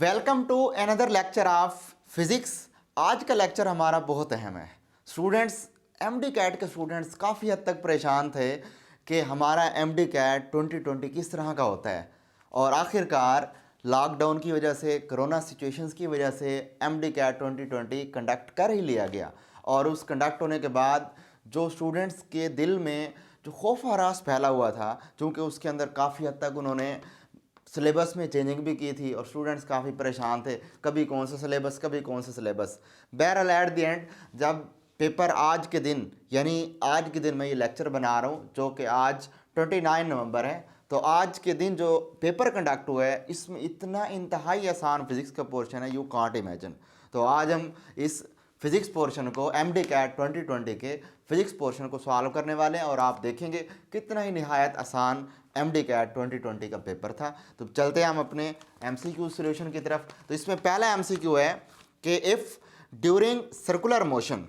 Welcome to another lecture of physics. आज का lecture हमारा बहुत अहम है। स्टूडेंट्स, एमडी कैट के स्टूडेंट्स काफ़ी हद तक परेशान थे कि हमारा एमडी कैट 2020 किस तरह का होता है, और आखिरकार लॉकडाउन की वजह से, कोरोना सिचुएशंस की वजह से एमडी कैट 2020 कंडक्ट कर ही लिया गया। और उस कंडक्ट होने के बाद जो स्टूडेंट्स के दिल में जो खौफ हरास फैला हुआ था, चूँकि उसके अंदर काफ़ी हद तक उन्होंने सिलेबस में चेंजिंग भी की थी और स्टूडेंट्स काफ़ी परेशान थे, कभी कौन सा सिलेबस कभी कौन सा सिलेबस। बहरहाल एट द एंड जब पेपर आज के दिन, यानी आज के दिन मैं ये लेक्चर बना रहा हूँ जो कि आज 29 नवंबर है, तो आज के दिन जो पेपर कंडक्ट हुआ है इसमें इतना इंतहाई आसान फिज़िक्स का पोर्शन है, यू कांट इमेजिन। तो आज हम इस फिज़िक्स पोर्शन को एमडी कैट 2020 के फिज़िक्स पोर्शन को सॉल्व करने वाले हैं और आप देखेंगे कितना ही निहायत आसान एमडी कैट 2020 का पेपर था। तो चलते हैं हम अपने एमसीक्यू सॉल्यूशन की तरफ। तो इसमें पहला एमसीक्यू है कि if during circular motion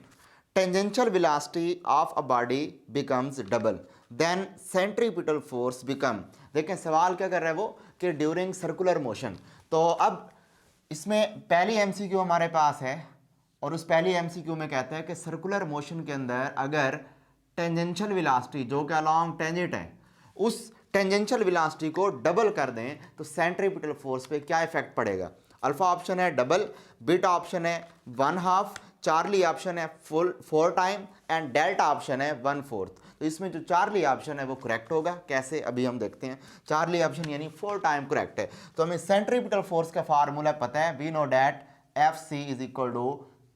tangential velocity of a body becomes double then centripetal force become. देखें सवाल क्या कर रहा है वो कि ड्यूरिंग सर्कुलर मोशन। तो अब इसमें पहली एमसीक्यू हमारे पास है और उस पहली एमसीक्यू में कहता है कि सर्कुलर मोशन के अंदर अगर टेंजेंशियल वेलोसिटी जो कि अलॉन्ग टेंजेंट है उस टेंजेंशियल वेलोसिटी को डबल कर दें तो सेंट्रीपिटल फोर्स पे क्या इफेक्ट पड़ेगा। अल्फा ऑप्शन है डबल, बीटा ऑप्शन है 1/2, चार्ली ऑप्शन है full 4 time and delta option है 1/4। तो इसमें जो चार्ली ऑप्शन है वो करेक्ट होगा। कैसे अभी हम देखते हैं। चार्ली ऑप्शन यानी 4 टाइम करेक्ट है। तो हमें सेंट्रीपिटल फोर्स का फार्मूला पता है, we know that FC is equal to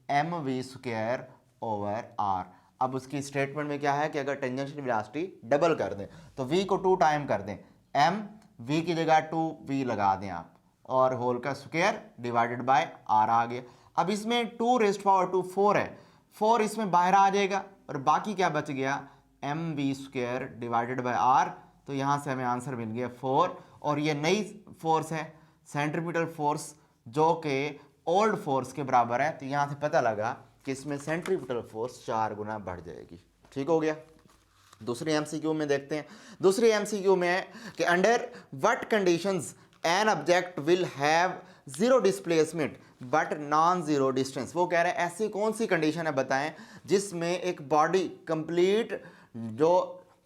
mv² over r। अब उसकी स्टेटमेंट में क्या है कि अगर टेंजेंशियल वेलोसिटी डबल कर दें तो v को 2 टाइम कर दें, m v की जगह 2v लगा दें आप, और होल का स्क्वायर डिवाइडेड बाय r आ गया। अब इसमें 2⁻² 4 है, 4 इसमें बाहर आ जाएगा और बाकी क्या बच गया mv² डिवाइडेड बाय r। तो यहाँ से हमें आंसर मिल गया 4, और ये नई फोर्स है सेंट्रीपिटल फोर्स जो कि ओल्ड फोर्स के बराबर है। तो यहाँ से पता लगा कि इसमें सेंट्रीपिटल फोर्स 4 गुना बढ़ जाएगी। ठीक हो गया। दूसरी एमसीक्यू में देखते हैं। दूसरी एमसीक्यू में है कि under what conditions an object will have zero displacement but non zero distance. वो कह रहे हैं ऐसी कौन सी कंडीशन है बताएं जिसमें एक बॉडी कंप्लीट जो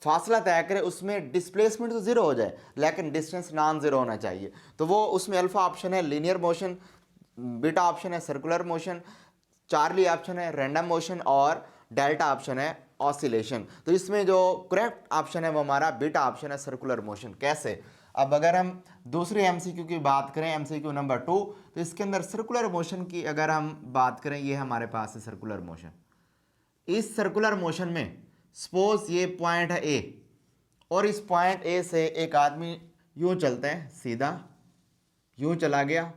फासला तय करे उसमें डिस्प्लेसमेंट तो जीरो हो जाए लेकिन डिस्टेंस नॉन जीरो होना चाहिए। तो वो उसमें अल्फा ऑप्शन है लीनियर मोशन, बीटा ऑप्शन है सर्कुलर मोशन, चार्ली ऑप्शन है रैंडम मोशन और डेल्टा ऑप्शन है ऑसिलेशन। तो इसमें जो करेक्ट ऑप्शन है वो हमारा बीटा ऑप्शन है सर्कुलर मोशन। कैसे? अब अगर हम दूसरे एमसीक्यू की बात करें, एमसीक्यू नंबर 2, तो इसके अंदर सर्कुलर मोशन की अगर हम बात करें, ये हमारे पास है सर्कुलर मोशन। इस सर्कुलर मोशन में सपोज ये पॉइंट है ए और इस पॉइंट ए से एक आदमी यूं चलता है, सीधा यूं चला गया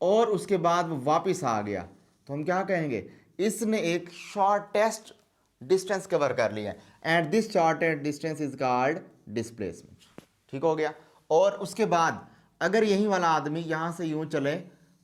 और उसके बाद वो वापस आ गया, तो हम क्या कहेंगे इसने एक शॉर्टेस्ट डिस्टेंस कवर कर लिया and this shortest distance is called displacement. ठीक हो गया। और उसके बाद अगर यही वाला आदमी यहाँ से यूं चले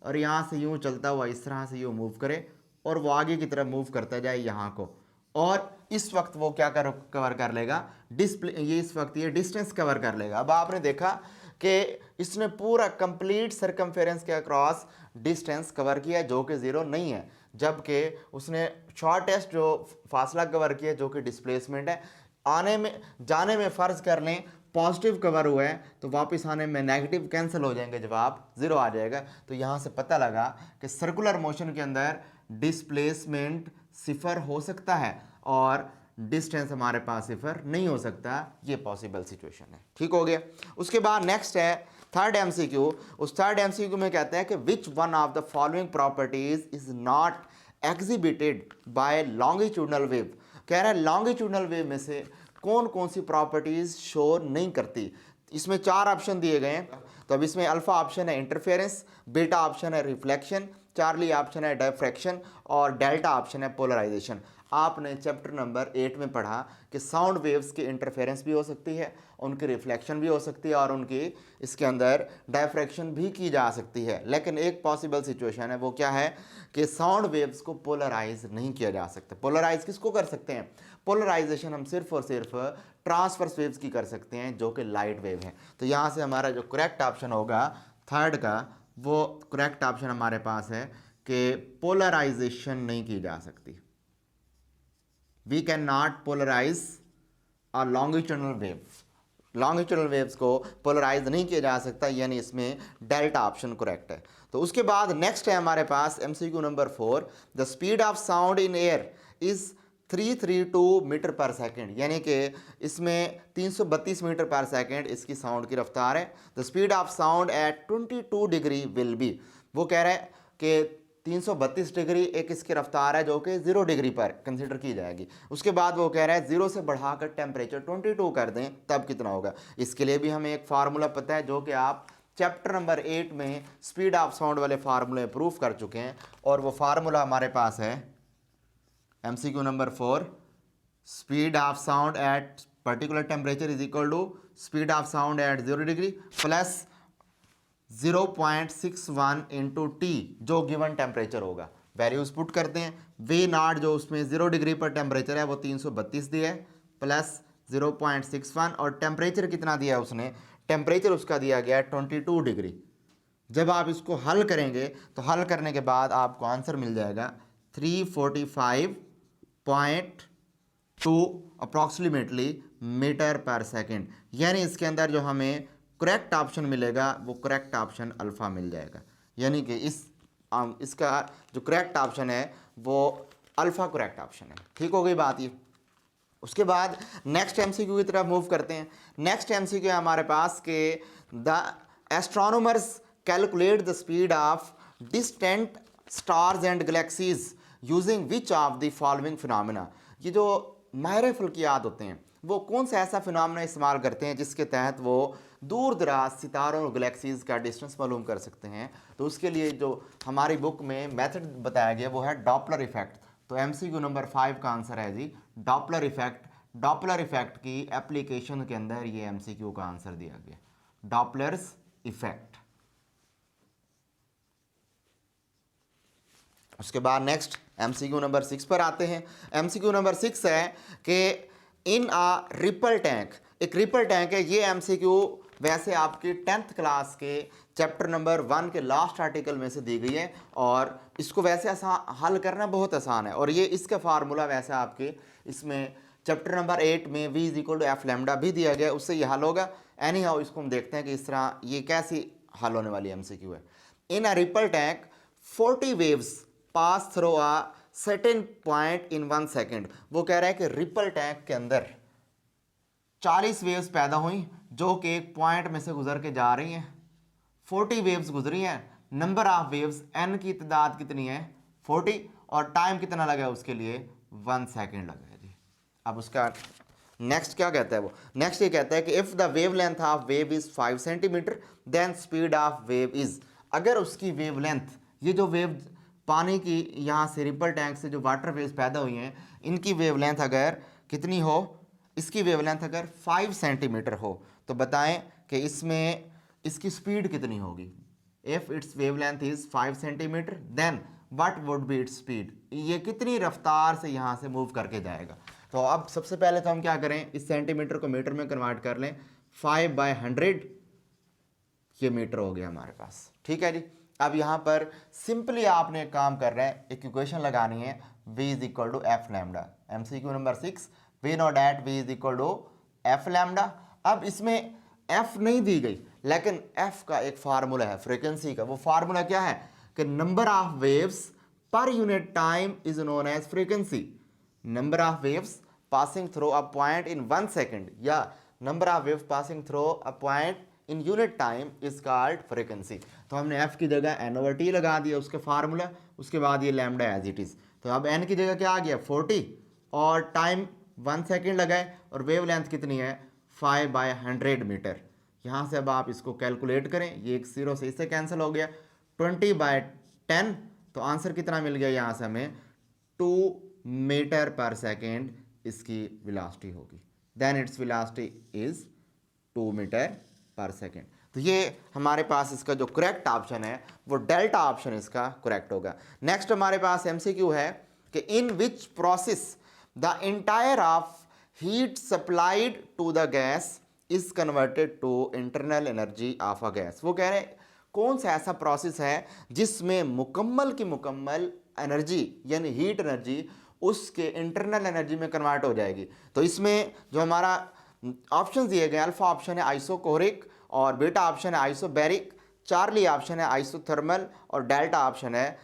और यहाँ से यूं चलता हुआ इस तरह से यूं मूव करे और वो आगे की तरफ मूव करता जाए यहाँ को, और इस वक्त वो क्या कवर कर लेगा ये इस वक्त ये डिस्टेंस कवर कर लेगा। अब आपने देखा कि इसने पूरा कंप्लीट सरकमफेरेंस के अक्रॉस डिस्टेंस कवर किया जो कि ज़ीरो नहीं है, जबकि उसने शॉर्टेस्ट जो फासला कवर किया जो कि डिस्प्लेसमेंट है। आने में जाने में फ़र्ज़ कर लें पॉजिटिव कवर हुआ है तो वापस आने में नेगेटिव कैंसिल हो जाएंगे, जवाब ज़ीरो आ जाएगा। तो यहाँ से पता लगा कि सर्कुलर मोशन के अंदर डिस्प्लेसमेंट सिफर हो सकता है और डिस्टेंस हमारे पास सिफर नहीं हो सकता, ये पॉसिबल सिचुएशन है। ठीक हो गया। उसके बाद नेक्स्ट है थर्ड एमसीक्यू। उस थर्ड एमसीक्यू में कहते हैं कि which one of the following properties is not exhibited by longitudinal wave. कह रहा है लॉन्गिट्यूडनल वेव में से कौन कौन सी प्रॉपर्टीज शो नहीं करती। इसमें 4 ऑप्शन दिए गए हैं। तो अब इसमें अल्फा ऑप्शन है इंटरफेरेंस, बीटा ऑप्शन है रिफ्लेक्शन, चार्ली ऑप्शन है डायफ्रैक्शन और डेल्टा ऑप्शन है पोलराइजेशन। आपने चैप्टर नंबर 8 में पढ़ा कि साउंड वेव्स की इंटरफेरेंस भी हो सकती है, उनकी रिफ्लेक्शन भी हो सकती है और उनकी इसके अंदर डायफ्रैक्शन भी की जा सकती है। लेकिन एक पॉसिबल सिचुएशन है, वो क्या है कि साउंड वेव्स को पोलराइज नहीं किया जा सकता। पोलराइज किसको कर सकते हैं? पोलराइजेशन हम सिर्फ और सिर्फ ट्रांसवर्स वेव्स की कर सकते हैं जो कि लाइट वेव है। तो यहाँ से हमारा जो करेक्ट ऑप्शन होगा थर्ड का वो करेक्ट ऑप्शन हमारे पास है कि पोलराइजेशन नहीं की जा सकती। We can not polarize a longitudinal wave, longitudinal waves को पोलराइज नहीं किया जा सकता, यानी इसमें डेल्टा ऑप्शन करेक्ट है। तो उसके बाद नेक्स्ट है हमारे पास MCQ number 4, the speed of sound in air is 332 metre per second, यानी कि इसमें 332 मीटर पर सेकेंड इसकी साउंड की रफ्तार है। The speed of sound eight 22 degree will be, वो कह रहा है कि 332 डिग्री एक इसकी रफ्तार है जो कि 0 डिग्री पर कंसिडर की जाएगी। उसके बाद वो कह रहा है 0 से बढ़ाकर टेम्परेचर 22 कर दें तब कितना होगा। इसके लिए भी हमें एक फार्मूला पता है जो कि आप चैप्टर नंबर 8 में स्पीड ऑफ साउंड वाले फार्मूले प्रूफ कर चुके हैं, और वो फार्मूला हमारे पास है MCQ number 4, speed of sound at particular temperature is equal to speed of sound at 0 degree plus 0.61 into T, जो गिवन टेम्परेचर होगा। वैल्यूज पुट करते हैं, वे नॉट जो उसमें 0 डिग्री पर टेम्परेचर है वो 332 दिया है, प्लस 0.61, और टेम्परेचर कितना दिया है उसने, टेम्परेचर उसका दिया गया है 22 डिग्री। जब आप इसको हल करेंगे तो हल करने के बाद आपको आंसर मिल जाएगा 345.2 अप्रॉक्सीमेटली मीटर पर सेकेंड, यानी इसके अंदर जो हमें करेक्ट ऑप्शन मिलेगा वो करेक्ट ऑप्शन अल्फ़ा मिल जाएगा, यानी कि इसका जो करेक्ट ऑप्शन है वो अल्फ़ा करेक्ट ऑप्शन है। ठीक हो गई बात ये। उसके बाद नेक्स्ट एमसीक्यू की तरफ मूव करते हैं। नेक्स्ट एमसीक्यू है हमारे पास कि the astronomers calculate the speed of distant stars and galaxies using which of the following phenomena. ये जो माहिर फल्कियात होते हैं वो कौन सा ऐसा फिनोमेना इस्तेमाल करते हैं जिसके तहत वो दूर दराज सितारों और गैलेक्सीज का डिस्टेंस मालूम कर सकते हैं। तो उसके लिए जो हमारी बुक में मेथड बताया गया वो है डॉपलर इफेक्ट। तो एमसीक्यू नंबर 5 का आंसर है जी डॉपलर इफेक्ट। डॉपलर इफेक्ट की एप्लीकेशन के अंदर ये एमसीक्यू का आंसर दिया गया, डॉपलर्स इफेक्ट। उसके बाद नेक्स्ट एमसीक्यू नंबर 6 पर आते हैं। एमसीक्यू नंबर 6 है कि इन अ रिपल टैंक, एक रिपल टैंक है। ये एमसीक्यू वैसे आपकी 10th क्लास के चैप्टर नंबर 1 के लास्ट आर्टिकल में से दी गई है, और इसको वैसे हल करना बहुत आसान है, और ये इसका फार्मूला वैसे आपके इसमें चैप्टर नंबर 8 में v is equal to F lambda भी दिया गया, उससे ये हल होगा। एनी हाउ इसको हम देखते हैं कि इस तरह ये कैसी हल होने वाली एमसीक्यू है। In a ripple tank 40 waves pass through a certain point in 1 second. वो कह रहा है कि रिपल टैंक के अंदर 40 वेव्स पैदा हुई जो कि एक पॉइंट में से गुजर के जा रही हैं। 40 वेव्स गुजरी हैं, नंबर ऑफ वेव्स n की तादाद कितनी है 40, और टाइम कितना लगा उसके लिए 1 सेकेंड लगा है जी। अब उसका नेक्स्ट क्या कहता है वो, नेक्स्ट ये कहता है कि if the wave length of wave is 5 centimetre then speed of wave is. अगर उसकी वेव लेंथ, ये जो वेव पानी की यहाँ से रिपल टैंक से जो वाटर वेव्स पैदा हुई हैं, इनकी वेव लेंथ अगर कितनी हो, इसकी वेवलेंथ अगर 5 सेंटीमीटर हो तो बताएं कि इसमें इसकी स्पीड कितनी होगी। If its wavelength is 5 centimetre then what would be its speed, ये कितनी रफ्तार से यहाँ से मूव करके जाएगा। तो अब सबसे पहले तो हम क्या करें, इस सेंटीमीटर को मीटर में कन्वर्ट कर लें। 5/100 ये मीटर हो गया हमारे पास। ठीक है जी। अब यहाँ पर सिंपली आपने एक काम कर रहे हैं, एक इक्वेशन लगानी है, v is equal to F lambda. MCQ number 6, we know that v is equal to F lambda. अब इसमें f नहीं दी गई, लेकिन f का एक फार्मूला है फ्रीक्वेंसी का। वो फार्मूला क्या है कि number of waves per unit time is known as frequency. Number of waves passing through a point in 1 second या number of waves passing through a point in unit time is called frequency. तो हमने f की जगह n/t लगा दिया उसके formula, उसके बाद ये लैम्डा एज इट इज़। तो अब n की जगह क्या आ गया 40, और टाइम 1 सेकेंड लगाए, और वेव लेंथ कितनी है 5/100 मीटर। यहाँ से अब आप इसको कैलकुलेट करें, ये एक 0 से इससे कैंसिल हो गया, 20/10, तो आंसर कितना मिल गया यहाँ से हमें 2 मीटर पर सेकेंड इसकी वेलोसिटी होगी। Then its velocity is 2 metre per second. तो ये हमारे पास इसका जो करेक्ट ऑप्शन है वो डेल्टा ऑप्शन इसका करेक्ट होगा। नेक्स्ट हमारे पास एमसीक्यू है कि in which process the entire of heat supplied to the gas is converted to internal energy of a gas. वो कह रहे हैं कौन सा ऐसा प्रोसेस है जिसमें मुकम्मल की मुकम्मल एनर्जी यानी हीट एनर्जी उसके इंटरनल एनर्जी में कन्वर्ट हो जाएगी। तो इसमें जो हमारा ऑप्शन दिए गए, अल्फा ऑप्शन है आइसोकोरिक और बीटा ऑप्शन है आइसोबैरिक, चार्ली ऑप्शन है आइसोथर्मल और डेल्टा ऑप्शन है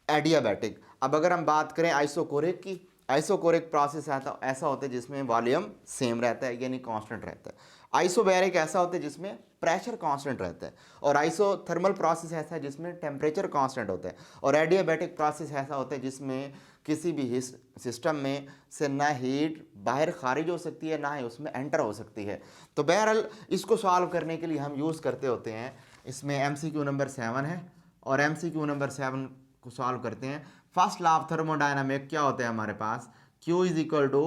एडियाबैटिक। अब अगर हम बात करें आइसोकोरिक की, आइसोकोरिक प्रोसेस ऐसा होता है जिसमें वॉल्यूम सेम रहता है यानी कांस्टेंट रहता है। आइसोबैरिक ऐसा होता है जिसमें प्रेशर कांस्टेंट रहता है। और आइसोथर्मल प्रोसेस ऐसा है जिसमें टेम्परेचर कांस्टेंट होता है। और एडियाबैटिक प्रोसेस ऐसा होता है जिसमें किसी भी सिस्टम में से ना हीट बाहर खारिज हो सकती है ना ही उसमें एंटर हो सकती है। तो बहरहाल इसको सॉल्व करने के लिए हम यूज़ करते होते हैं, इसमें MCQ नंबर 7 है और MCQ नंबर 7 को सॉल्व करते हैं। फर्स्ट लॉ ऑफ थर्मोडायनामिक क्या होता है हमारे पास, Q is equal to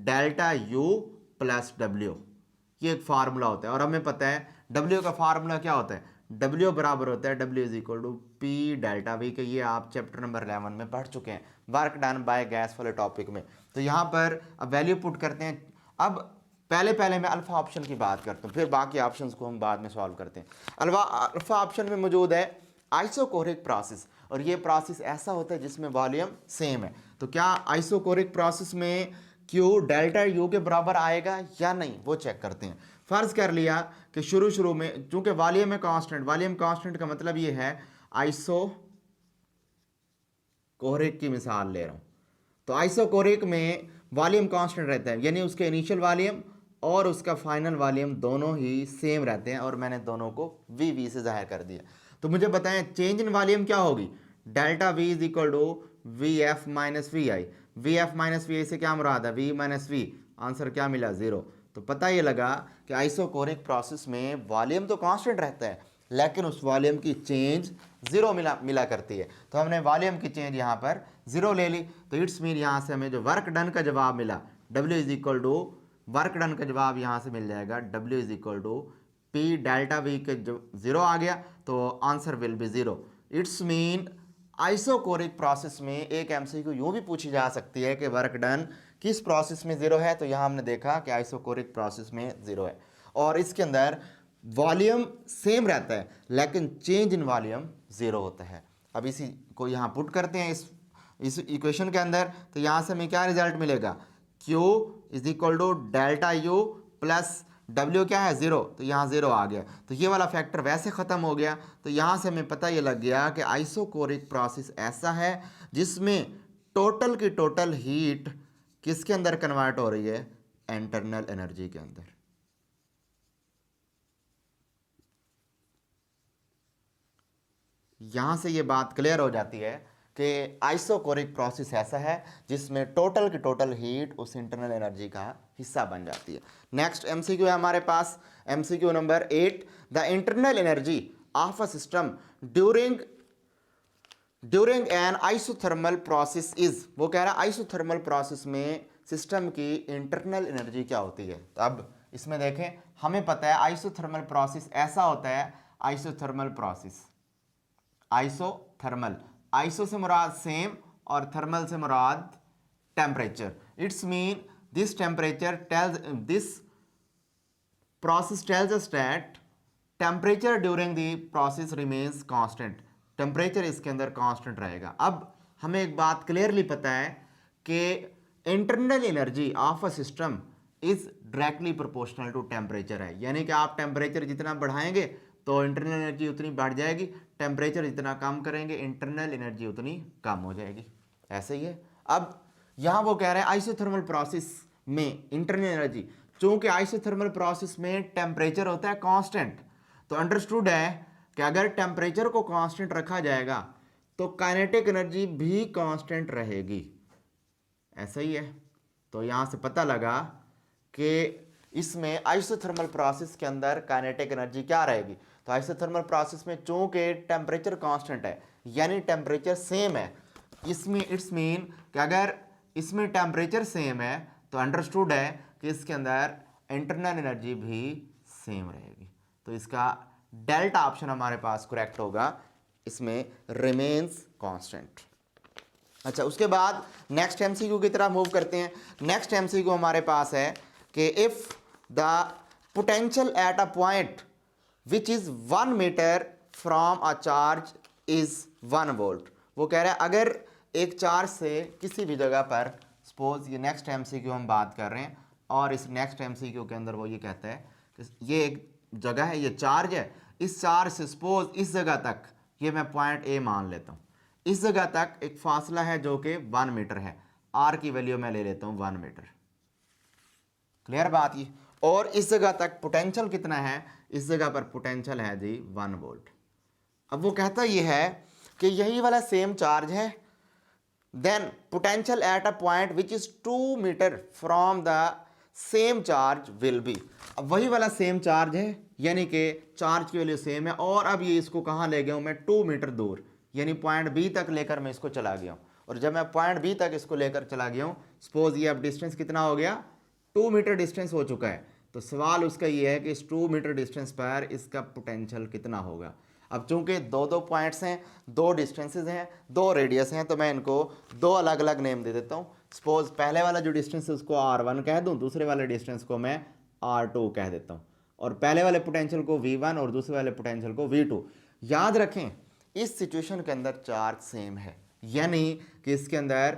delta U plus W, ये एक फार्मूला होता है। और हमें पता है W का फार्मूला क्या होता है, W बराबर होता है W is equal to P delta V के, ये आप चैप्टर नंबर 11 में पढ़ चुके हैं, वर्क डन बाय गैस वाले टॉपिक में। तो यहाँ पर अब वैल्यू पुट करते हैं। अब पहले मैं अल्फा ऑप्शन की बात करता हूँ, फिर बाकी ऑप्शंस को हम बाद में सॉल्व करते हैं। अल्फा ऑप्शन में मौजूद है आइसोकोरिक प्रोसेस, और ये प्रोसेस ऐसा होता है जिसमें वॉल्यूम सेम है। तो क्या आइसोकोरिक प्रोसेस में Q डेल्टा U के बराबर आएगा या नहीं, वो चेक करते हैं। फर्ज कर लिया कि शुरू में चूंकि वॉल्यूम है कांस्टेंट, वॉल्यूम कांस्टेंट का मतलब ये है आइसोकोरिक की मिसाल ले रहा हूं। तो आइसोकोरिक में वॉल्यूम कांस्टेंट रहता है यानी उसके इनिशियल वॉल्यूम और उसका फाइनल वॉल्यूम दोनों ही सेम रहते हैं, और मैंने दोनों को VV से जाहिर कर दिया। तो मुझे बताएं चेंज इन वॉल्यूम क्या होगी, delta V is equal to VF minus VI। VF minus VI से क्या मुराद है, V माइनस V, आंसर क्या मिला, 0। तो पता ये लगा कि आइसोकोरिक प्रोसेस में वॉल्यूम तो कांस्टेंट रहता है लेकिन उस वॉल्यूम की चेंज 0 मिला करती है। तो हमने वॉल्यूम की चेंज यहाँ पर 0 ले ली। तो इट्स मीन यहाँ से हमें जो वर्क डन का जवाब मिला W is equal to, work done का जवाब यहाँ से मिल जाएगा W is equal to P delta V के जो 0 आ गया तो answer will be 0। Its mean isochoric process में एक MCQ यूँ भी पूछी जा सकती है कि वर्क डन किस प्रोसेस में 0 है। तो यहाँ हमने देखा कि आइसोकोरिक प्रोसेस में 0 है और इसके अंदर वॉल्यूम सेम रहता है लेकिन चेंज इन वॉल्यूम 0 होता है। अब इसी को यहाँ पुट करते हैं इस इक्वेशन के अंदर। तो यहाँ से हमें क्या रिजल्ट मिलेगा, Q is equal to delta U plus W क्या है, 0। तो यहाँ 0 आ गया। तो ये वाला फैक्टर वैसे ख़त्म हो गया। तो यहाँ से हमें पता ये लग गया कि आइसोकोरिक प्रोसेस ऐसा है जिसमें टोटल की टोटल हीट किसके अंदर कन्वर्ट हो रही है, इंटरनल एनर्जी के अंदर। यहाँ से ये बात क्लियर हो जाती है कि आइसोकोरिक प्रोसेस ऐसा है जिसमें टोटल की टोटल हीट उस इंटरनल एनर्जी का हिस्सा बन जाती है। नेक्स्ट MCQ है हमारे पास, MCQ number 8, the internal energy of a system during an isothermal process is. वो कह रहा है आइसोथर्मल प्रोसेस में सिस्टम की इंटरनल एनर्जी क्या होती है। तो अब इसमें देखें, हमें पता है आइसोथर्मल प्रोसेस ऐसा होता है, आइसोथर्मल प्रोसेस, आइसोथर्मल, आइसो से मुराद सेम और थर्मल से मुराद temperature. It's mean this temperature tells, this process tells us that temperature during the process remains constant, temperature इसके अंदर कांस्टेंट रहेगा। अब हमें एक बात क्लियरली पता है कि internal energy of a system is directly proportional to temperature है, यानी कि आप टेम्परेचर जितना बढ़ाएंगे तो इंटरनल एनर्जी उतनी बढ़ जाएगी, टेम्परेचर जितना कम करेंगे इंटरनल एनर्जी उतनी कम हो जाएगी। ऐसे ही है। अब यहाँ वो कह रहे हैं आइसोथर्मल प्रोसेस में इंटरनल एनर्जी, चूंकि आइसोथर्मल प्रोसेस में टेम्परेचर होता है कांस्टेंट, तो अंडरस्टूड है कि अगर टेम्परेचर को कांस्टेंट रखा जाएगा तो काइनेटिक एनर्जी भी कांस्टेंट रहेगी। ऐसा ही है। तो यहाँ से पता लगा कि इसमें आइसोथर्मल प्रोसेस के अंदर काइनेटिक एनर्जी क्या रहेगी। तो आइसोथर्मल प्रोसेस में चूंकि टेम्परेचर कांस्टेंट है यानी टेम्परेचर सेम है, इसमें इट्स मीन कि अगर इसमें टेम्परेचर सेम है तो अंडरस्टूड है कि इसके अंदर इंटरनल एनर्जी भी सेम रहेगी। तो इसका डेल्टा ऑप्शन हमारे पास करेक्ट होगा, इसमें रिमेन्स कांस्टेंट। अच्छा, उसके बाद नेक्स्ट MCQ की तरफ मूव करते हैं। नेक्स्ट MCQ हमारे पास है कि if the potential at a point which is 1 metre from a charge is 1 volt. वो कह रहा है अगर एक चार्ज से किसी भी जगह पर, सपोज ये नेक्स्ट एमसीक्यू हम बात कर रहे हैं, और इस नेक्स्ट एमसीक्यू के अंदर वो ये कहता है कि ये एक जगह है, ये चार्ज है, इस चार्ज से सपोज इस जगह तक, ये मैं पॉइंट ए मान लेता हूँ, इस जगह तक एक फासला है जो कि 1 मीटर है, आर की वैल्यू मैं ले लेता हूँ 1 मीटर। क्लियर बात ये। और इस जगह तक पोटेंशियल कितना है, इस जगह पर पोटेंशियल है जी 1 वोल्ट। अब वो कहता ये है कि यही वाला सेम चार्ज है, then potential at a point which is 2 metre from the same charge will be. अब वही वाला सेम चार्ज है, यानी कि चार्ज की वैल्यू सेम है, और अब ये इसको कहाँ ले गया हूँ मैं, 2 मीटर दूर, यानी पॉइंट बी तक लेकर मैं इसको चला गया हूँ। और जब मैं पॉइंट बी तक इसको लेकर चला गया हूँ, सपोज ये अब डिस्टेंस कितना हो गया, 2 मीटर डिस्टेंस हो चुका है। तो सवाल उसका ये है कि इस 2 मीटर डिस्टेंस पर इसका पोटेंशियल कितना होगा। अब चूंकि दो पॉइंट्स हैं, 2 डिस्टेंसेस हैं, 2 रेडियस हैं, तो मैं इनको 2 अलग अलग नेम दे देता हूँ। सपोज पहले वाला जो डिस्टेंस है उसको R1 कह दूँ, दूसरे वाले डिस्टेंस को मैं R2 कह देता हूँ, और पहले वाले पोटेंशियल को V1 और दूसरे वाले पोटेंशियल को V2। याद रखें इस सिचुएशन के अंदर चार्ज सेम है, यानी कि इसके अंदर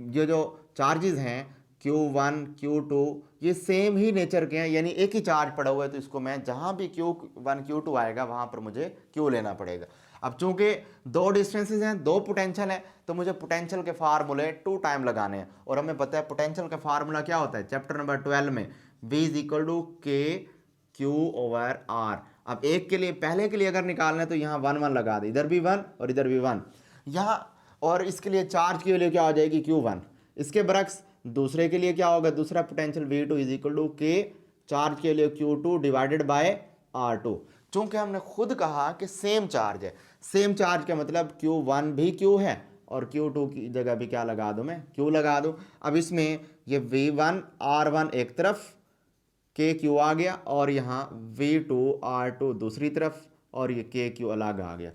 ये जो चार्जेस हैं Q1 Q2 ये सेम ही नेचर के हैं, यानी एक ही चार्ज पड़ा हुआ है, तो इसको मैं जहां भी Q1 Q2 आएगा वहां पर मुझे Q लेना पड़ेगा। अब चूंकि 2 डिस्टेंसेस हैं, 2 पोटेंशियल हैं, तो मुझे पोटेंशियल के फार्मूले 2 टाइम लगाने हैं, और हमें पता है पोटेंशियल का फार्मूला क्या होता है चैप्टर नंबर 12 में, V is equal to Q/R। अब एक के लिए, पहले के लिए अगर निकालना है तो यहाँ 1 1 लगा दे, इधर भी 1 और इधर भी 1 यहाँ, और इसके लिए चार्ज की वैल्यू क्या हो जाएगी Q1। इसके बरक्स दूसरे के लिए क्या होगा, दूसरा potential V2 is equal to K, charge के लिए Q2 डिवाइडेड बाय R2। चूंकि हमने खुद कहा कि सेम चार्ज है, सेम चार्ज का मतलब Q1 भी Q है और Q2 की जगह भी क्या लगा दूं, मैं Q लगा दूं। अब इसमें ये V1 R1 एक तरफ, KQ आ गया, और यहाँ V2 R2 दूसरी तरफ, और ये KQ अलग आ गया।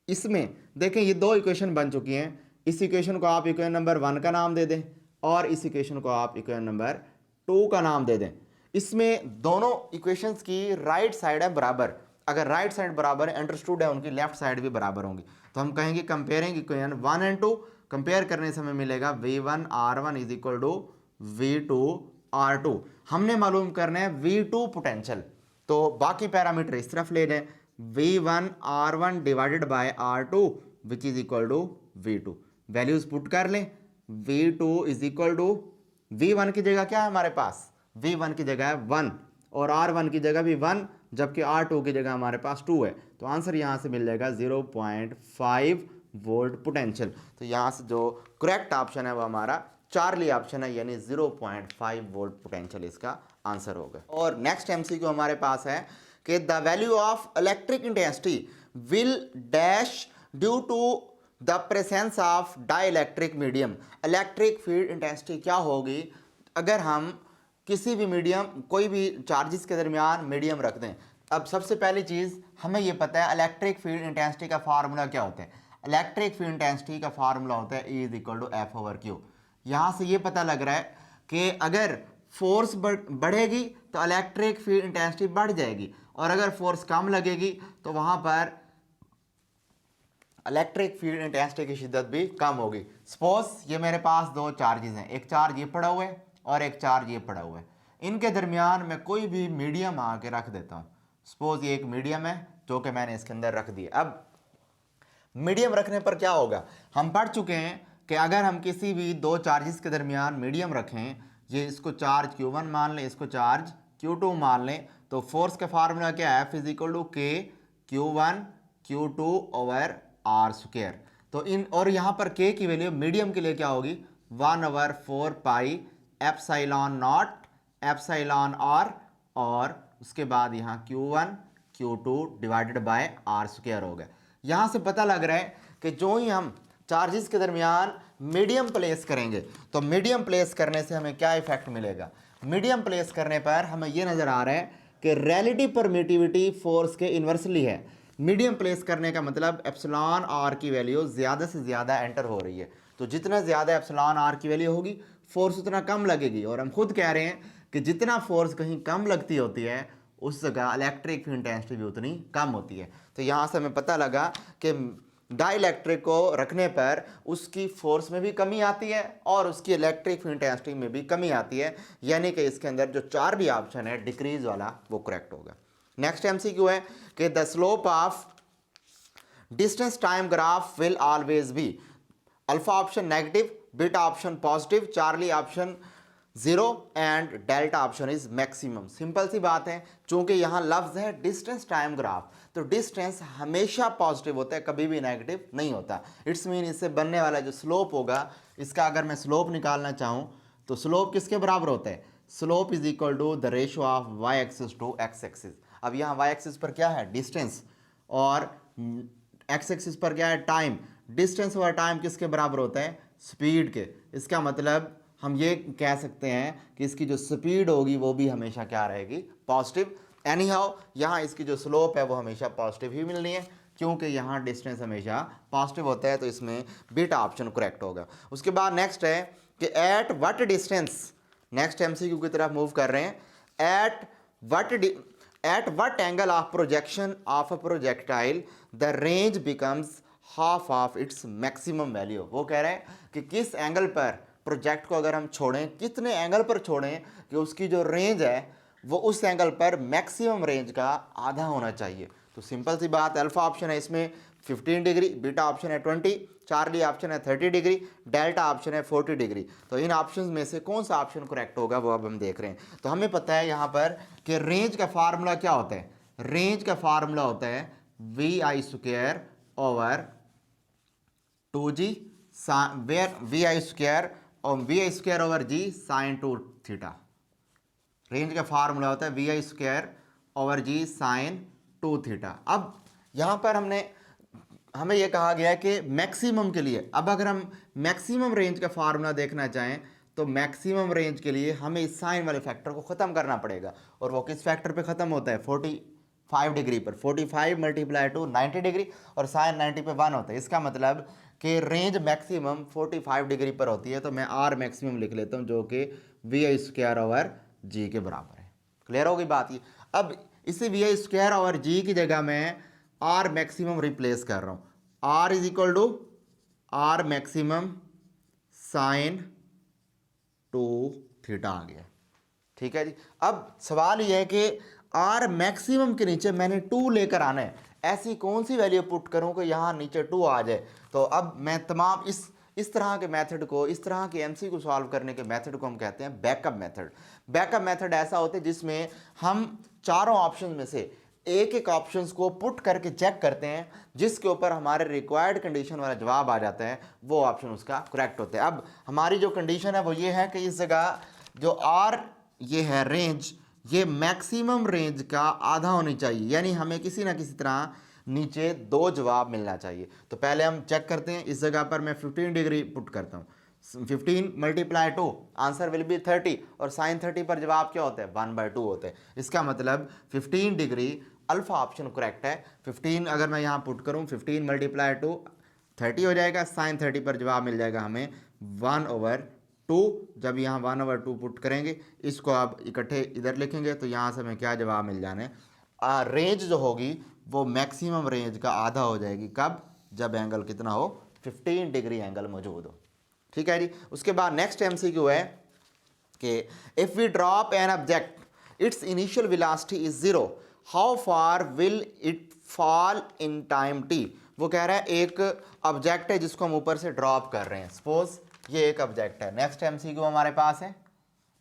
इसमें देखें ये 2 इक्वेशन बन चुकी हैं। इस इक्वेशन को आप इक्वेशन नंबर 1 का नाम दे दें, और इस इक्वेशन को आप इक्वेशन नंबर 2 का नाम दे दें। इसमें दोनों इक्वेशंस की राइट साइड है बराबर, अगर राइट साइड बराबर है, अंडरस्टूड है, उनकी लेफ्ट साइड भी बराबर होंगी, तो हम कहेंगे कंपेयरिंग इक्वेशन 1 एंड 2, कंपेयर करने से हमें मिलेगा V1 R1 is equal to V2 R2। हमने मालूम करना है V2 पोटेंशियल, तो बाकी पैरामीटर इस तरफ ले जाएं, V1 R1 divided by R2 which is equal to V2। Values put कर लें, V2 is equal to, V1 की जगह क्या है हमारे पास, V1 की जगह है 1, और R1 की जगह भी 1, जबकि R2 की जगह हमारे पास 2 है, तो आंसर यहाँ से मिल जाएगा 0.5 वोल्ट पोटेंशियल। तो यहाँ से जो करेक्ट ऑप्शन है वो हमारा चार्ली ऑप्शन है, यानी 0.5 वोल्ट पोटेंशियल इसका आंसर होगा। और नेक्स्ट एमसीक्यू हमारे पास है कि the value of electric intensity will dash due to the presence of dielectric medium. Electric field intensity क्या होगी अगर हम किसी भी मीडियम, कोई भी चार्जेस के दरमियान मीडियम रख दें। अब सबसे पहली चीज़ हमें ये पता है इलेक्ट्रिक फील्ड इंटेंसिटी का फार्मूला क्या होता है। इलेक्ट्रिक फील्ड इंटेंसिटी का फार्मूला होता है E is equal to F/Q। यहाँ से ये पता लग रहा है कि अगर फोर्स बढ़ेगी तो इलेक्ट्रिक फील्ड इंटेंसिटी बढ़ जाएगी, और अगर फोर्स कम लगेगी तो वहाँ पर इलेक्ट्रिक फील्ड इंटेंसिटी की शिद्दत भी कम होगी। सपोज ये मेरे पास 2 चार्जेस हैं, एक चार्ज ये पड़ा हुआ है और एक चार्ज ये पड़ा हुआ है, इनके दरमियान मैं कोई भी मीडियम आके रख देता हूँ। सपोज ये एक मीडियम है जो कि मैंने इसके अंदर रख दिया। अब मीडियम रखने पर क्या होगा, हम पढ़ चुके हैं कि अगर हम किसी भी 2 चार्जेस के दरमियान मीडियम रखें, ये इसको चार्ज Q1 मान लें, इसको चार्ज Q2 मान लें, तो फोर्स का फार्मूला क्या है, F is equal to K Q1 Q2 over R square. तो इन, और यहाँ पर K की वैल्यू मीडियम के लिए क्या होगी, 1/4 pi epsilon not epsilon R, और उसके बाद यहाँ Q1 Q2 divided by R square हो गया। यहाँ से पता लग रहा है कि जो ही हम चार्जेस के दरमियान मीडियम प्लेस करेंगे, तो मीडियम प्लेस करने से हमें क्या इफेक्ट मिलेगा। मीडियम प्लेस करने पर हमें यह नज़र आ रहा है कि रिलेटिव परमिटिविटी फोर्स के इन्वर्सली है। मीडियम प्लेस करने का मतलब एप्सिलॉन R की वैल्यू ज़्यादा से ज़्यादा एंटर हो रही है, तो जितना ज़्यादा एप्सिलॉन R की वैल्यू होगी फोर्स उतना कम लगेगी। और हम खुद कह रहे हैं कि जितना फोर्स कहीं कम लगती होती है उस जगह इलेक्ट्रिक फील्ड इंटेंसिटी भी उतनी कम होती है। तो यहाँ से हमें पता लगा कि डाइलेक्ट्रिक को रखने पर उसकी फोर्स में भी कमी आती है और उसकी इलेक्ट्रिक फील्ड इंटेंसिटी में भी कमी आती है, यानी कि इसके अंदर जो 4 भी ऑप्शन है डिक्रीज वाला वो करेक्ट होगा। नेक्स्ट एमसीक्यू है कि the slope of distance time graph will always be, alpha option negative, beta option positive, charlie option 0 and delta option is maximum. Simple सी बात है, चूंकि यहाँ लफ्ज है डिस्टेंस टाइम ग्राफ, तो डिस्टेंस हमेशा पॉजिटिव होता है, कभी भी नेगेटिव नहीं होता। इट्स मीन इससे बनने वाला जो स्लोप होगा, इसका अगर मैं स्लोप निकालना चाहूँ तो स्लोप किसके बराबर होता है? Slope is equal to the ratio of Y axis to X axis. अब यहाँ वाई एक्सिस पर क्या है? डिस्टेंस, और एक्स एक्सिस पर क्या है? टाइम। डिस्टेंस और टाइम किसके बराबर होता है? स्पीड के। इसका मतलब हम ये कह सकते हैं कि इसकी जो स्पीड होगी वो भी हमेशा क्या रहेगी? पॉजिटिव। एनी हाउ यहाँ इसकी जो स्लोप है वो हमेशा पॉजिटिव ही मिलनी है, क्योंकि यहाँ डिस्टेंस हमेशा पॉजिटिव होता है, तो इसमें बीटा ऑप्शन करेक्ट होगा। उसके बाद नेक्स्ट है कि at what distance, next MCQ की तरफ मूव कर रहे हैं। At what angle of projection of a projectile the range becomes half of its maximum value. वो कह रहे हैं कि किस एंगल पर प्रोजेक्ट को अगर हम छोड़ें, कितने एंगल पर छोड़ें कि उसकी जो रेंज है वो उस एंगल पर मैक्सिमम रेंज का आधा होना चाहिए। तो सिंपल सी बात, अल्फा ऑप्शन है इसमें 15 डिग्री, बीटा ऑप्शन है 20, चार्ली ऑप्शन है 30 डिग्री, डेल्टा ऑप्शन है 40 डिग्री। तो इन ऑप्शंस में से कौन सा ऑप्शन करेक्ट होगा वो अब हम देख रहे हैं। तो हमें पता है यहाँ पर कि रेंज का फार्मूला क्या होता है? रेंज का फार्मूला होता है VI² over 2G, where VI² over G sine 2 theta. Range का फार्मूला होता है VI² over G sine 2 theta. अब यहाँ पर हमें यह कहा गया है कि मैक्सिमम के लिए, अब अगर हम मैक्सिमम रेंज का फार्मूला देखना चाहें तो मैक्सिमम रेंज के लिए हमें इस साइन वाले फैक्टर को ख़त्म करना पड़ेगा। और वो किस फैक्टर पे ख़त्म होता है? 45 डिग्री पर। 45 मल्टीप्लाई टू 90 डिग्री, और साइन 90 पे 1 होता है। इसका मतलब कि रेंज मैक्सिमम 45 डिग्री पर होती है। तो मैं आर मैक्सिमम लिख लेता हूँ, जो कि VI² ओवर G के बराबर है। क्लियर होगी बात ये? अब इसी VI² ओवर G की जगह मैं आर मैक्सिमम रिप्लेस कर रहा हूँ। R is equal to R maximum sine 2 theta आ गया। ठीक है जी। अब सवाल यह है कि आर मैक्सिमम के नीचे मैंने 2 लेकर आना है। ऐसी कौन सी वैल्यू पुट करूं कि यहाँ नीचे 2 आ जाए? तो अब मैं तमाम इस तरह के मेथड को, इस तरह के एमसीक्यू को सॉल्व करने के मेथड को हम कहते हैं बैकअप मेथड। बैकअप मेथड ऐसा होता है जिसमें हम चारों ऑप्शन में से एक एक ऑप्शंस को पुट करके चेक करते हैं, जिसके ऊपर हमारे रिक्वायर्ड कंडीशन वाला जवाब आ जाता है, वो ऑप्शन उसका करेक्ट होता है। अब हमारी जो कंडीशन है वो ये है कि इस जगह जो आर ये है रेंज, ये मैक्सिमम रेंज का आधा होनी चाहिए, यानी हमें किसी ना किसी तरह नीचे 2 जवाब मिलना चाहिए। तो पहले हम चेक करते हैं। इस जगह पर मैं 15 डिग्री पुट करता हूँ। 15 मल्टीप्लाई 2 आंसर विल बी 30, और साइन 30 पर जवाब क्या होता है? 1/2 होता है। इसका मतलब 15 डिग्री अल्फा ऑप्शन करेक्ट है। 15 अगर मैं यहाँ पुट करूँ, 15 मल्टीप्लाई 2 30 हो जाएगा, साइन 30 पर जवाब मिल जाएगा हमें 1/2। जब यहाँ 1/2 पुट करेंगे, इसको आप इकट्ठे इधर लिखेंगे तो यहाँ से हमें क्या जवाब मिल जाने? रेंज जो होगी वो मैक्सिमम रेंज का आधा हो जाएगी। कब? जब एंगल कितना हो? 15 डिग्री एंगल मौजूद हो। ठीक है जी। उसके बाद नेक्स्ट एमसीक्यू है कि if we drop an object its initial velocity is 0, how far will it fall in time t। वो कह रहा है एक ऑब्जेक्ट है जिसको हम ऊपर से ड्रॉप कर रहे हैं। सपोज ये एक ऑब्जेक्ट है। नेक्स्ट एमसीक्यू हमारे पास है,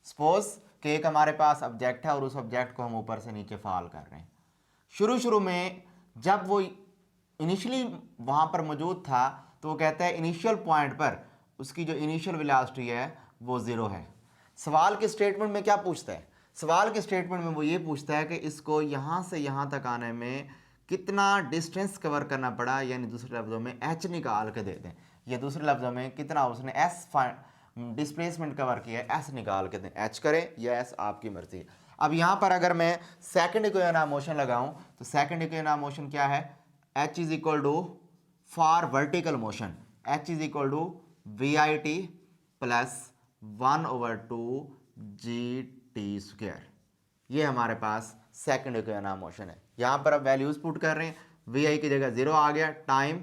सपोज कि एक हमारे पास ऑब्जेक्ट है और उस ऑब्जेक्ट को हम ऊपर से नीचे फॉल कर रहे हैं। शुरू में जब वो इनिशियली वहाँ पर मौजूद था तो वो कहता है इनिशियल पॉइंट पर उसकी जो इनिशियल वेलोसिटी है वो 0 है। सवाल के स्टेटमेंट में क्या पूछता है? सवाल के स्टेटमेंट में वो ये पूछता है कि इसको यहाँ से यहाँ तक आने में कितना डिस्टेंस कवर करना पड़ा, यानी दूसरे लफ्ज़ों में h निकाल के दे दें, या दूसरे लफ्ज़ों में कितना उसने डिस्प्लेसमेंट कवर किया है s निकाल के दें। h करें या s आपकी मर्जी। अब यहाँ पर अगर मैं सेकंड इक्वेशन ऑफ मोशन लगाऊं तो सेकंड इक्वेशन ऑफ मोशन क्या है? h is equal to for vertical motion h is equal to VIT plus 1/2 GT square. ये हमारे पास सेकंड इक्वेशन ऑफ मोशन है। यहाँ पर अब वैल्यूज पुट कर रहे हैं, वी आई की जगह 0 आ गया, टाइम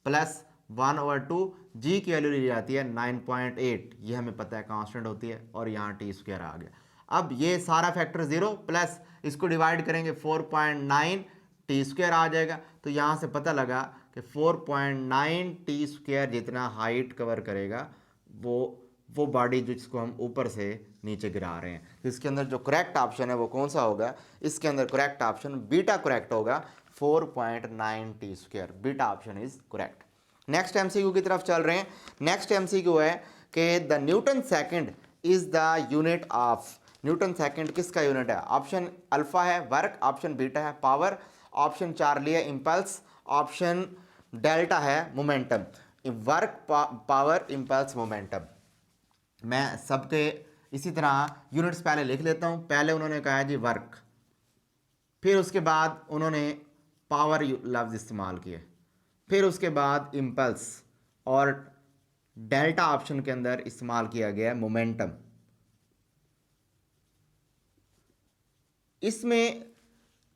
प्लस 1/2, जी की वैल्यू ली जाती है 9.8, ये हमें पता है कांस्टेंट होती है, और यहाँ टी स्क्वायर आ गया। अब ये सारा फैक्टर 0 प्लस इसको डिवाइड करेंगे 4.9 टी स्क्वायर आ जाएगा। तो यहाँ से पता लगा कि 4.9 टी स्क्वायर जितना हाइट कवर करेगा वो बॉडी जिसको हम ऊपर से नीचे गिरा रहे हैं। तो इसके अंदर जो करेक्ट ऑप्शन है वो कौन सा होगा? इसके अंदर करेक्ट ऑप्शन बीटा करेक्ट होगा, 4.9 T square, beta option is correct. Next MCQ की तरफ चल रहे हैं। नेक्स्ट एमसीक्यू है कि the Newton second is the unit of, Newton second किसका यूनिट है? ऑप्शन अल्फा है वर्क, ऑप्शन बीटा है पावर, ऑप्शन चार्ली है इम्पल्स, ऑप्शन डेल्टा है momentum. Work, power, impulse, momentum. मैं सबके इसी तरह यूनिट्स पहले लिख लेता हूं। पहले उन्होंने कहा जी वर्क, फिर उसके बाद उन्होंने पावर लफ्ज इस्तेमाल किए, फिर उसके बाद इम्पल्स, और डेल्टा ऑप्शन के अंदर इस्तेमाल किया गया मोमेंटम। इसमें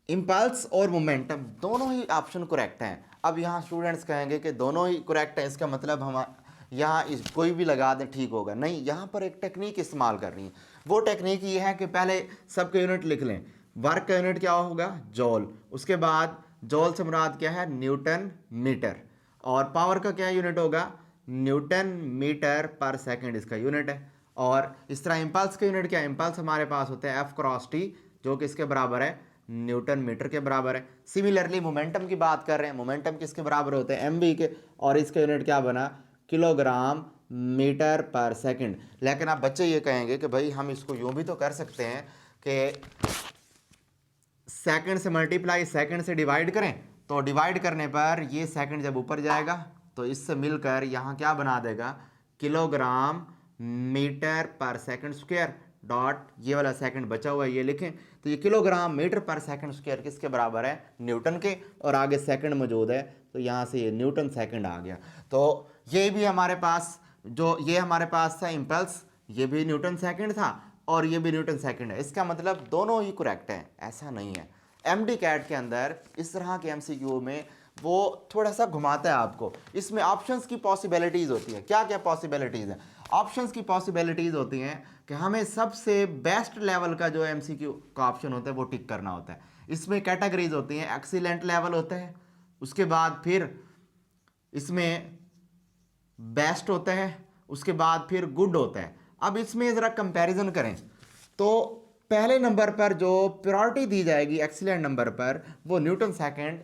इम्पल्स और मोमेंटम दोनों ही ऑप्शन करेक्ट हैं। अब यहाँ स्टूडेंट्स कहेंगे कि दोनों ही करेक्ट हैं, इसका मतलब हम यहाँ कोई भी लगा दें ठीक होगा। नहीं, यहाँ पर एक टेक्निक इस्तेमाल करनी है। वो टेक्निक ये है कि पहले सबके यूनिट लिख लें। वर्क का यूनिट क्या होगा? जॉल। उसके बाद जॉल से मुराद क्या है? Newton metre. और पावर का क्या यूनिट होगा? न्यूटन मीटर पर सेकेंड इसका यूनिट है। और इस तरह इम्पल्स का यूनिट क्या है? इम्पल्स हमारे पास होते हैं एफ क्रॉस टी, जो कि इसके बराबर है न्यूटन मीटर के बराबर है। सिमिलरली मोमेंटम की बात कर रहे हैं, मोमेंटम किसके बराबर होते हैं? एम के, और इसका यूनिट क्या बना? किलोग्राम मीटर पर सेकंड। लेकिन आप बच्चे ये कहेंगे कि भाई हम इसको यूं भी तो कर सकते हैं कि सेकंड से मल्टीप्लाई सेकंड से डिवाइड करें, तो डिवाइड करने पर ये सेकंड जब ऊपर जाएगा तो इससे मिलकर यहाँ क्या बना देगा? किलोग्राम मीटर पर सेकंड स्क्वायर डॉट, ये वाला सेकंड बचा हुआ है ये लिखें। तो ये किलोग्राम मीटर पर सेकंड स्क्वायर किसके बराबर है? न्यूटन के, और आगे सेकंड मौजूद है तो यहाँ से ये न्यूटन सेकंड आ गया। तो ये भी हमारे पास, जो ये हमारे पास था इम्पल्स, ये भी न्यूटन सेकंड था और ये भी न्यूटन सेकंड है। इसका मतलब दोनों ही करेक्ट हैं, ऐसा नहीं है। एमडी कैट के अंदर इस तरह के एमसीक्यू में वो थोड़ा सा घुमाता है आपको। इसमें ऑप्शंस की पॉसिबिलिटीज़ होती है। क्या क्या पॉसिबिलिटीज़ हैं? ऑप्शंस की पॉसिबिलिटीज़ होती हैं कि हमें सबसे बेस्ट लेवल का जो एमसीक्यू का ऑप्शन होता है वो टिक करना होता है। इसमें कैटेगरीज होती हैं, एक्सीलेंट लेवल होता है, उसके बाद फिर इसमें बेस्ट होता है, उसके बाद फिर गुड होता है। अब इसमें ज़रा कंपैरिजन करें तो पहले नंबर पर जो प्रायोरिटी दी जाएगी एक्सीलेंट नंबर पर, वो न्यूटन सेकंड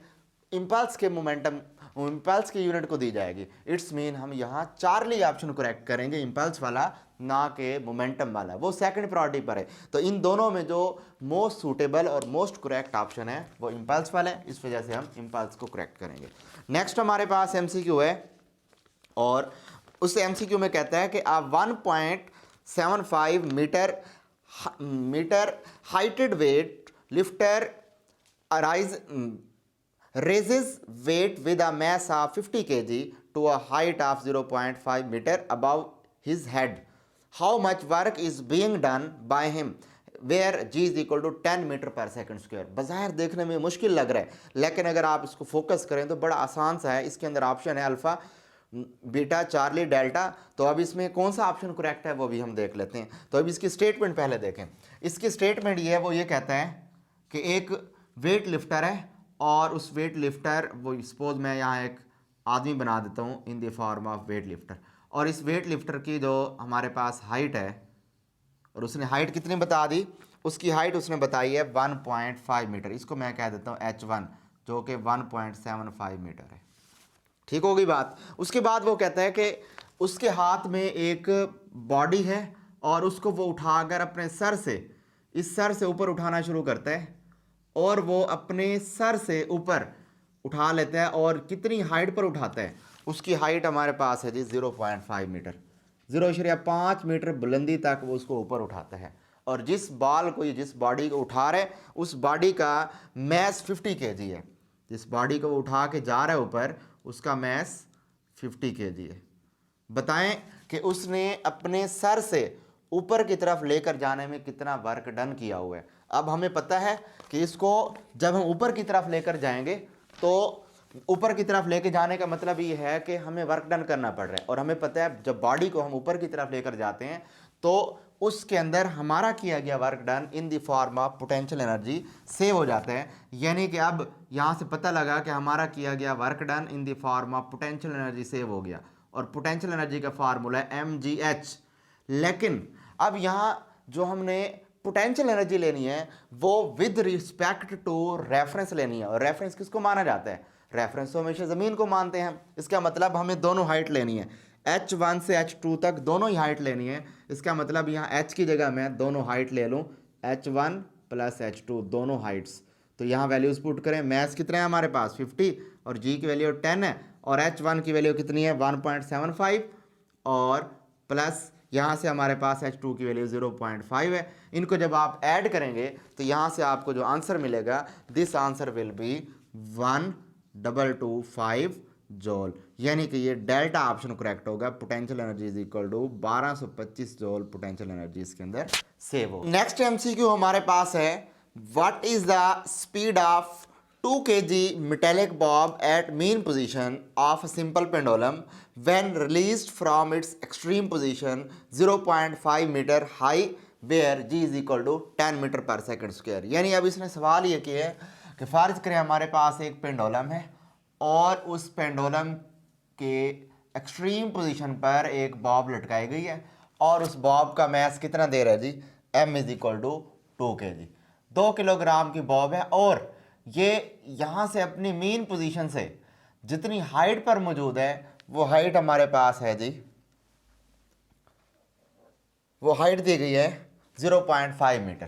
इम्पल्स के मोमेंटम, इम्पल्स के यूनिट को दी जाएगी। इट्स मीन हम यहाँ चार्ली ऑप्शन करेक्ट करेंगे, इम्पल्स वाला, ना के मोमेंटम वाला, वो सेकंड प्रायोरिटी पर है। तो इन दोनों में जो मोस्ट सूटेबल और मोस्ट करेक्ट ऑप्शन है वो इम्पल्स वाला है, इस वजह से हम इम्पल्स को करेक्ट करेंगे। नेक्स्ट हमारे पास एमसीक्यू है, और उस एमसीक्यू में कहता है कि a 1.75 metre heighted weight lifter raises weight with a mass of 50 kg to a height of 0.5 meter above his head. How much work is being done by him where g is equal to 10 metre पर second square? बाज़ाहिर देखने में मुश्किल लग रहा है, लेकिन अगर आप इसको फोकस करें तो बड़ा आसान सा है। इसके अंदर ऑप्शन है अल्फ़ा, बीटा, चार्ली, डेल्टा। तो अब इसमें कौन सा ऑप्शन करेक्ट है वो भी हम देख लेते हैं। तो अब इसकी स्टेटमेंट पहले देखें। इसकी स्टेटमेंट ये है, वो ये कहता है कि एक वेट लिफ्टर है, और उस वेट लिफ्टर, वो सपोज मैं यहाँ एक आदमी बना देता हूँ in the form of weight lifter, और इस वेट लिफ्टर की जो हमारे पास हाइट है, और उसने हाइट कितनी बता दी? उसकी हाइट उसने बताई है 1.5 मीटर। इसको मैं कह देता हूँ H1, जो कि 1.75 मीटर है। ठीक होगी बात। उसके बाद वो कहता है कि उसके हाथ में एक बॉडी है, और उसको वो उठाकर अपने सर से, इस सर से ऊपर उठाना शुरू करता है, और वो अपने सर से ऊपर उठा लेता है। और कितनी हाइट पर उठाता है? उसकी हाइट हमारे पास है जी 0.5 मीटर, 0.5 मीटर बुलंदी तक वो उसको ऊपर उठाता है। और जिस बॉडी को उठा रहे, उस बॉडी का मैस 50 kg है। जिस बॉडी को वो उठा के जा रहा है ऊपर, उसका मैस 50 kg है। बताएं कि उसने अपने सर से ऊपर की तरफ लेकर जाने में कितना वर्क डन किया हुआ है। अब हमें पता है कि इसको जब हम ऊपर की तरफ लेकर जाएंगे तो ऊपर की तरफ लेकर जाने का मतलब ये है कि हमें वर्क डन करना पड़ रहा है। और हमें पता है जब बॉडी को हम ऊपर की तरफ लेकर जाते हैं तो उसके अंदर हमारा किया गया work done in the form of potential energy save हो जाता है। यानी कि अब यहाँ से पता लगा कि हमारा किया गया work done in the form of potential energy save हो गया। और पोटेंशियल एनर्जी का फार्मूला है mgh। लेकिन अब यहाँ जो हमने पोटेंशियल एनर्जी लेनी है वो विद रिस्पेक्ट टू रेफरेंस लेनी है। और रेफरेंस किसको माना जाता है? रेफरेंस तो हमेशा ज़मीन को मानते हैं। इसका मतलब हमें दोनों हाइट लेनी है, h1 से h2 तक दोनों ही हाइट लेनी है। इसका मतलब यहाँ h की जगह मैं दोनों हाइट ले लूँ, h1 प्लस h2 दोनों हाइट्स। तो यहाँ वैल्यूज़ पुट करें, मैथ्स कितना है हमारे पास 50 और g की वैल्यू 10 है और h1 की वैल्यू कितनी है 1.75 और प्लस यहाँ से हमारे पास h2 की वैल्यू 0.5 है। इनको जब आप ऐड करेंगे तो यहाँ से आपको जो आंसर मिलेगा this answer will be 1225 joule. यानी कि ये डेल्टा ऑप्शन करेक्ट होगा। Potential energy is equal to 1225 joule potential energy इसके अंदर सेव हो। नेक्स्ट एमसीक्यू हमारे पास है what is the speed of 2 kg metallic bob at mean position of a simple pendulum when released from its extreme position 0.5 meter high where g is equal to 10 metre पर second square. यानी अब इसने सवाल ये किया है कि फर्ज करें हमारे पास एक पेंडुलम है और उस पेंडुलम के एक्सट्रीम पोजीशन पर एक बॉब लटकाई गई है और उस बॉब का मैस कितना दे रहा है जी, m is equal to 2 kg। 2 kilogram की बॉब है और ये यहाँ से अपनी मेन पोजीशन से जितनी हाइट पर मौजूद है वो हाइट हमारे पास है जी, वो हाइट दी गई है 0.5 मीटर।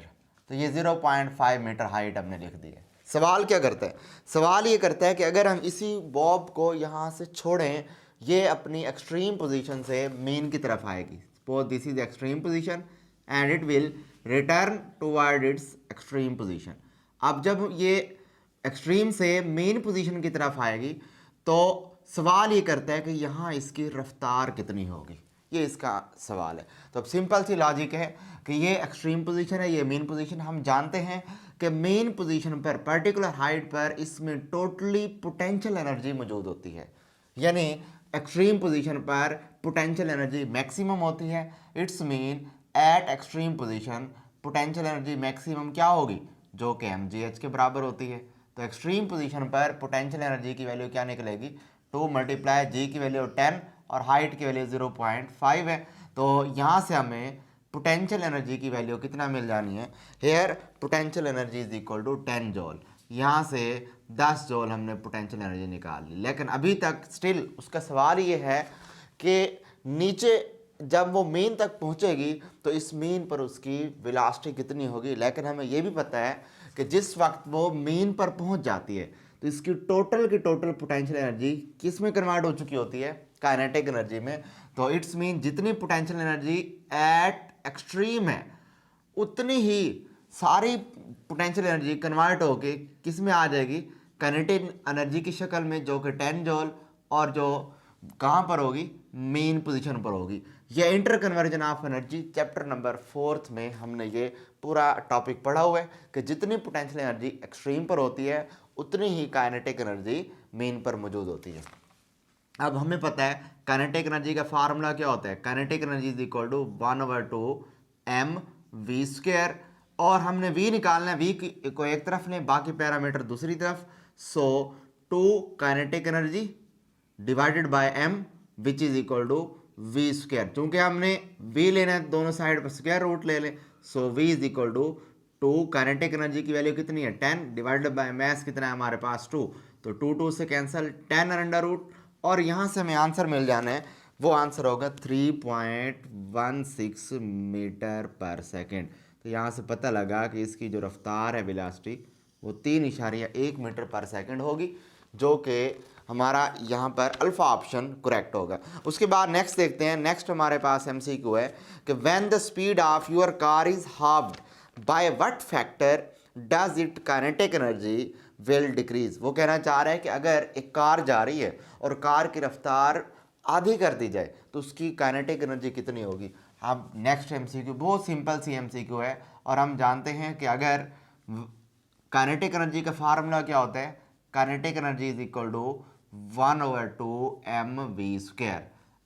तो ये 0.5 मीटर हाइट हमने लिख दी है। सवाल क्या करता है? सवाल ये करता है कि अगर हम इसी बॉब को यहाँ से छोड़ें, ये अपनी एक्सट्रीम पोजीशन से मेन की तरफ आएगी। Suppose this is extreme position and it will return toward it's extreme position. अब जब ये एक्सट्रीम से मेन पोजीशन की तरफ आएगी तो सवाल ये करता है कि यहाँ इसकी रफ्तार कितनी होगी, ये इसका सवाल है। तो अब सिंपल सी लॉजिक है कि ये एक्सट्रीम पोजीशन है, ये मेन पोजीशन। हम जानते हैं कि मेन पोजीशन पर पर्टिकुलर हाइट पर इसमें टोटली पोटेंशियल एनर्जी मौजूद होती है। यानी एक्सट्रीम पोजीशन पर पोटेंशियल एनर्जी मैक्सिमम होती है। It's mean at extreme position potential energy maximum क्या होगी, जो कि mgh के बराबर होती है। तो एक्सट्रीम पोजीशन पर पोटेंशियल एनर्जी की वैल्यू क्या निकलेगी, 2 मल्टीप्लाई जी की वैल्यू 10 और हाइट की वैल्यू 0.5 है। तो यहाँ से हमें पोटेंशियल एनर्जी की वैल्यू कितना मिल जानी है, here potential energy is equal to 10 joule. यहाँ से 10 जॉल हमने पोटेंशियल एनर्जी निकाल ली। लेकिन अभी तक स्टिल उसका सवाल ये है कि नीचे जब वो मीन तक पहुँचेगी तो इस मीन पर उसकी वेलोसिटी कितनी होगी। लेकिन हमें ये भी पता है कि जिस वक्त वो मीन पर पहुँच जाती है तो इसकी टोटल की टोटल पोटेंशियल एनर्जी किस में कन्वर्ट हो चुकी होती है, काइनेटिक एनर्जी में। तो इट्स मीन जितनी पोटेंशियल एनर्जी एट एक्सट्रीम है उतनी ही सारी पोटेंशियल एनर्जी कन्वर्ट होके किस में आ जाएगी, काइनेटिक एनर्जी की शक्ल में, जो कि 10 जॉल और जो कहाँ पर होगी, मेन पोजीशन पर होगी। ये inter conversion of energy chapter number 4 में हमने ये पूरा टॉपिक पढ़ा हुआ है कि जितनी पोटेंशियल एनर्जी एक्सट्रीम पर होती है उतनी ही काइनेटिक एनर्जी मेन पर मौजूद होती है। अब हमें पता है काइनेटिक एनर्जी का फार्मूला क्या होता है, kinetic energy is equal to 1/2 mv²। और हमने v निकालना है, v को एक तरफ लें बाकी पैरामीटर दूसरी तरफ। So 2 kinetic energy divided by m which is equal to v²। चूंकि हमने v लेना है दोनों साइड पर स्क्वायर रूट ले लें। So v is equal to 2 kinetic energy की वैल्यू कितनी है 10 डिवाइडेड बाय मास कितना है हमारे पास 2। तो 2 से कैंसिल 10 अंडर रूट और यहाँ से हमें आंसर मिल जाना है, वो आंसर होगा 3.16 मीटर पर सेकेंड। तो यहाँ से पता लगा कि इसकी जो रफ्तार है वेलोसिटी वो 3.1 मीटर पर सेकेंड होगी, जो कि हमारा यहाँ पर अल्फा ऑप्शन करेक्ट होगा। उसके बाद नेक्स्ट देखते हैं। नेक्स्ट हमारे पास एमसीक्यू है कि when the speed of your car is halved by what factor does it kinetic energy will decrease. वो कहना चाह रहा है कि अगर एक कार जा रही है और कार की रफ्तार आधी कर दी जाए तो उसकी काइनेटिक एनर्जी कितनी होगी। अब नेक्स्ट एमसीक्यू बहुत सिंपल सी एमसीक्यू है, और हम जानते हैं कि अगर काइनेटिक एनर्जी का फार्मूला क्या होता है, kinetic energy is equal to 1/2 mv²।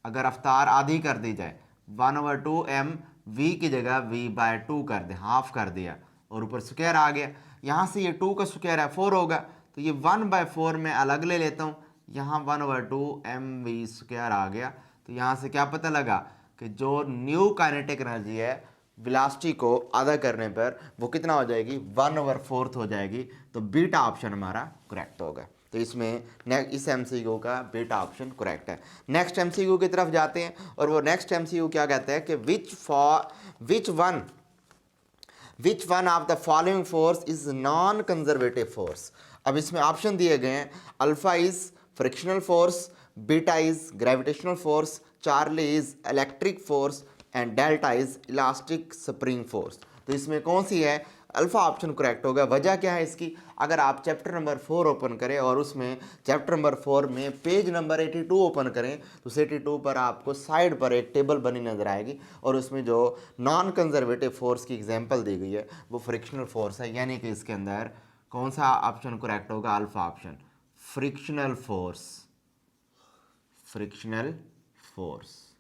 अगर रफ्तार आधी कर दी जाए, 1/2 mv की जगह v/2 कर दे, हाफ कर दिया, और ऊपर स्क्वायर आ गया। यहाँ से ये 2 का स्क्वायर है 4 होगा, तो ये 1/4 में अलग ले लेता हूँ, यहाँ 1/2 mv² आ गया। तो यहाँ से क्या पता लगा कि जो न्यू काइनेटिक एनर्जी है वेलोसिटी को आधा करने पर वो कितना हो जाएगी, 1/4 हो जाएगी। तो बीटा ऑप्शन हमारा करेक्ट होगा। तो इसमें इस एमसीक्यू का बीटा ऑप्शन करेक्ट है। नेक्स्ट एमसीक्यू की तरफ जाते हैं, और वो नेक्स्ट एमसीक्यू क्या कहता है कि which one of the following force is non conservative force. अब इसमें ऑप्शन दिए गए हैं, alpha is frictional force, beta is gravitational force, Charlie is electric force and delta is elastic spring force. तो इसमें कौन सी है, अल्फा ऑप्शन करेक्ट होगा। वजह क्या है इसकी, अगर आप चैप्टर नंबर 4 ओपन करें और उसमें चैप्टर नंबर 4 में पेज नंबर 82 ओपन करें, तो 82 पर आपको साइड पर एक टेबल बनी नजर आएगी, और उसमें जो नॉन कंजर्वेटिव फोर्स की एग्जांपल दी गई है वो फ्रिक्शनल फोर्स है। यानी कि इसके अंदर कौन सा ऑप्शन करेक्ट होगा, alpha option, frictional force, frictional force.